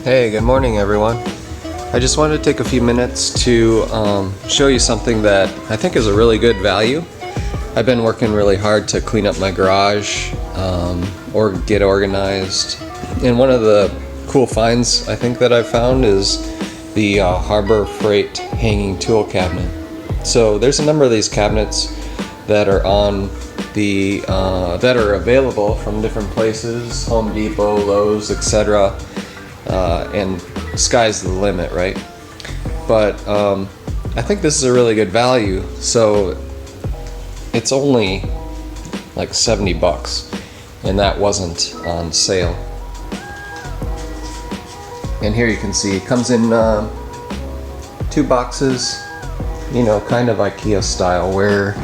Hey, good morning everyone. I just wanted to take a few minutes to show you something that I think is a really good value. I've been working really hard to clean up my garage or get organized. And one of the cool finds I think that I've found is the Harbor Freight hanging tool cabinet. So there's a number of these cabinets that are on the that are available from different places, Home Depot, Lowe's, etc. And sky's the limit, right? But I think this is a really good value. So it's only like 70 bucks, and that wasn't on sale. And here you can see it comes in 2 boxes, you know, kind of IKEA style, where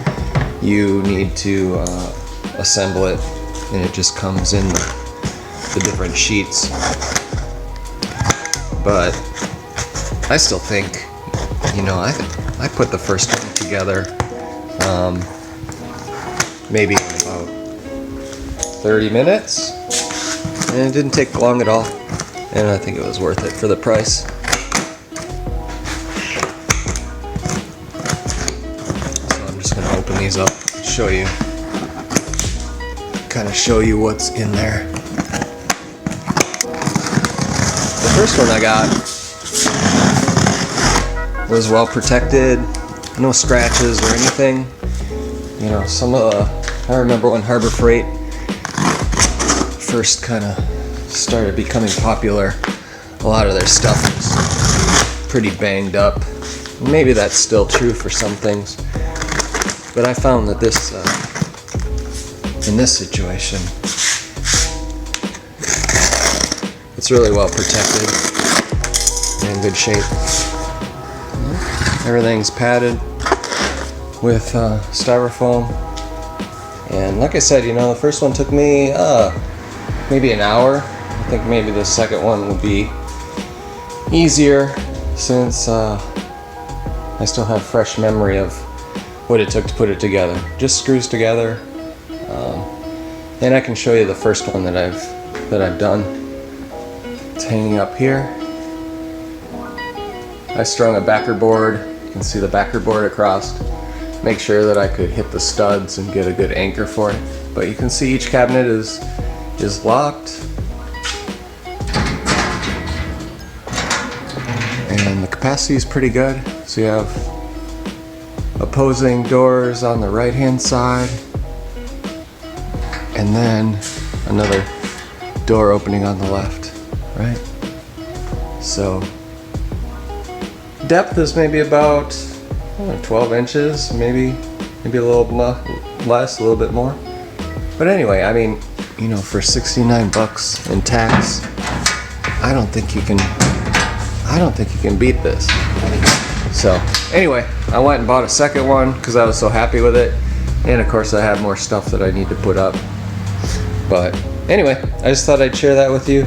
you need to assemble it, and it just comes in the different sheets. But I still think, you know, I put the first one together maybe in about 30 minutes, and it didn't take long at all, and I think it was worth it for the price. So I'm just going to open these up, show you, kind of show you what's in there. The first one I got was well protected, no scratches or anything. You know, I remember when Harbor Freight first kind of started becoming popular, a lot of their stuff was pretty banged up. Maybe that's still true for some things, but I found that this, in this situation, it's really well protected and in good shape. Everything's padded with styrofoam. And like I said, you know, the first one took me maybe an hour. I think maybe the second one will be easier, since I still have fresh memory of what it took to put it together. Just screws together. And I can show you the first one that I've done. It's hanging up here. I strung a backer board. You can see the backer board across. Make sure that I could hit the studs and get a good anchor for it. But you can see each cabinet is locked. And the capacity is pretty good. So you have opposing doors on the right hand side, and then another door opening on the left. Right? So depth is maybe about 12 inches, maybe a little less, a little bit more. But anyway, I mean, you know, for 69 bucks in tax, I don't think you can beat this. So anyway, I went and bought a second one because I was so happy with it, and of course I have more stuff that I need to put up. But anyway, I just thought I'd share that with you,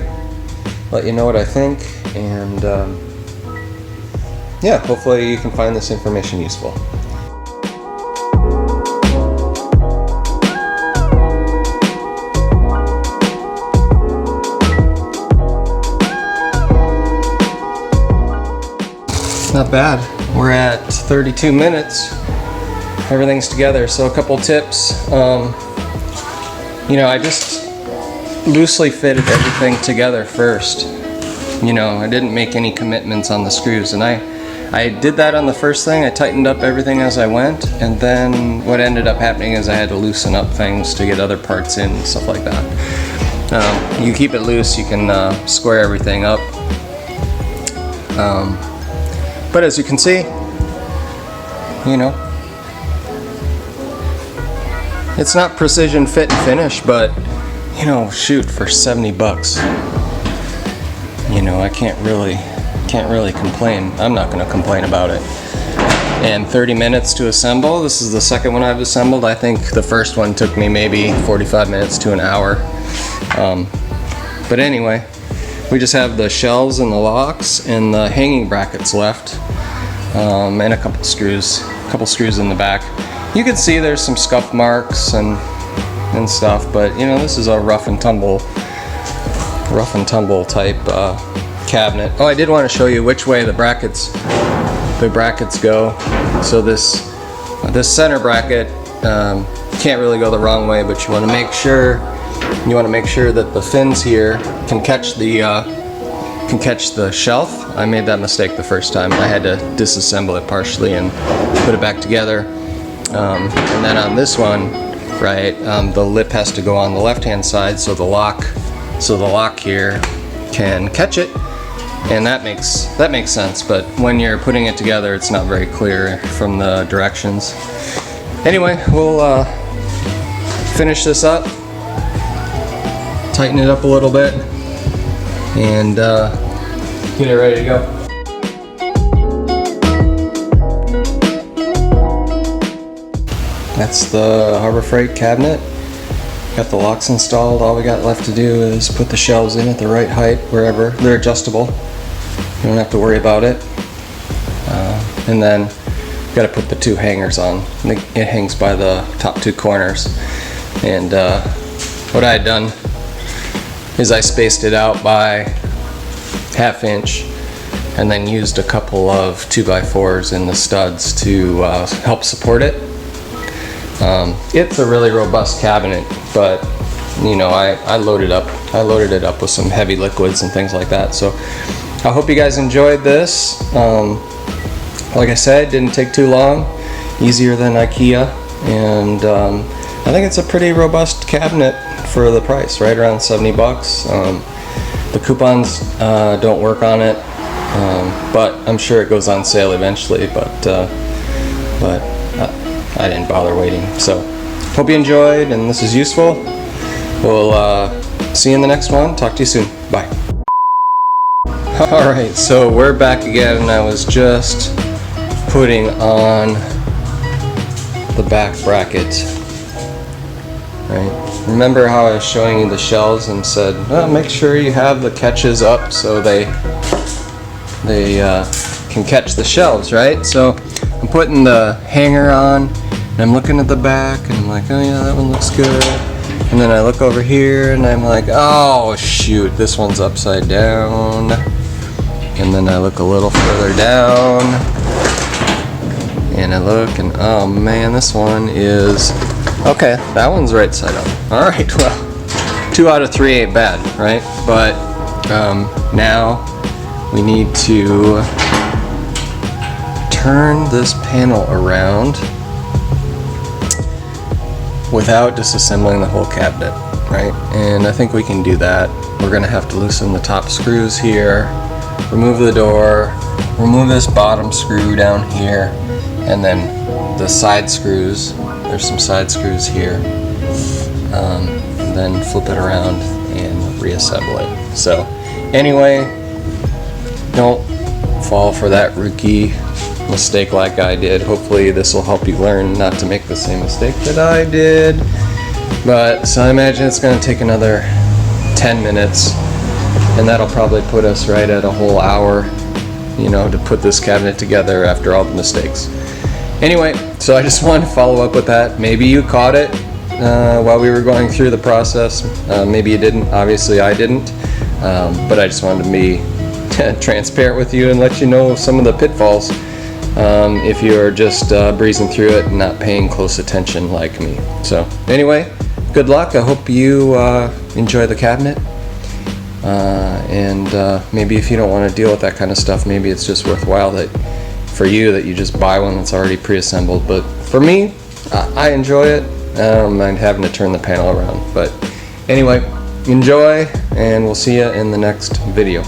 let you know what I think, and yeah, hopefully you can find this information useful. Not bad. We're at 32 minutes. Everything's together. So a couple tips. You know, I just loosely fitted everything together first. You know, I didn't make any commitments on the screws, and I did that on the first thing. I tightened up everything as I went, and then what ended up happening is I had to loosen up things to get other parts in and stuff like that. You keep it loose, you can square everything up. But as you can see, you know, it's not precision fit and finish, but you know, shoot, for 70 bucks, you know, I can't really complain. I'm not going to complain about it. And 30 minutes to assemble. This is the second one I've assembled. I think the first one took me maybe 45 minutes to an hour. But anyway, we just have the shelves and the locks and the hanging brackets left, and a couple screws in the back. You can see there's some scuff marks and stuff, but you know, this is a rough and tumble type cabinet. Oh, I did want to show you which way the brackets go. So this center bracket can't really go the wrong way, but you want to make sure that the fins here can catch the shelf. I made that mistake the first time. I had to disassemble it partially and put it back together. And then on this one, right, the lip has to go on the left-hand side, so the lock here can catch it, and that makes sense. But when you're putting it together, it's not very clear from the directions. Anyway, we'll finish this up, tighten it up a little bit, and get it ready to go. That's the Harbor Freight cabinet. Got the locks installed. All we got left to do is put the shelves in at the right height wherever. They're adjustable. You don't have to worry about it. And then got to put the two hangers on. It hangs by the top two corners. And what I had done is I spaced it out by 1/2 inch and then used a couple of 2x4s in the studs to help support it. It's a really robust cabinet, but you know, I loaded it up with some heavy liquids and things like that. So I hope you guys enjoyed this. Like I said, didn't take too long, easier than IKEA, and I think it's a pretty robust cabinet for the price, right around 70 bucks. The coupons don't work on it, but I'm sure it goes on sale eventually, but I didn't bother waiting. So hope you enjoyed and this is useful. We'll see you in the next one. Talk to you soon. Bye. Alright, so we're back again, and I was just putting on the back bracket. Right? Remember how I was showing you the shelves and said, oh, make sure you have the catches up so they can catch the shelves, right? So I'm putting the hanger on, and I'm looking at the back, and I'm like, oh yeah, that one looks good. And then I look over here, and I'm like, oh shoot, this one's upside down. And then I look a little further down, and I look, and oh man, this one is, okay, that one's right side up. Alright, well, 2 out of 3 ain't bad, right? But now we need to turn this panel around without disassembling the whole cabinet, right? And I think we can do that. We're gonna have to loosen the top screws here, remove the door, remove this bottom screw down here, and then the side screws. There's some side screws here. And then flip it around and reassemble it. So anyway, don't fall for that rookie mistake like I did. Hopefully this will help you learn not to make the same mistake that I did. But so I imagine it's going to take another 10 minutes, and that'll probably put us right at a whole hour, you know, to put this cabinet together after all the mistakes. Anyway, so I just wanted to follow up with that. Maybe you caught it while we were going through the process. Maybe you didn't. Obviously I didn't. But I just wanted to be transparent with you and let you know some of the pitfalls if you're just breezing through it and not paying close attention like me. So anyway, good luck. I hope you enjoy the cabinet. And maybe if you don't want to deal with that kind of stuff, maybe it's just worthwhile for you that you just buy one that's already pre-assembled. But for me, I enjoy it. I don't mind having to turn the panel around. But anyway, enjoy, and we'll see you in the next video.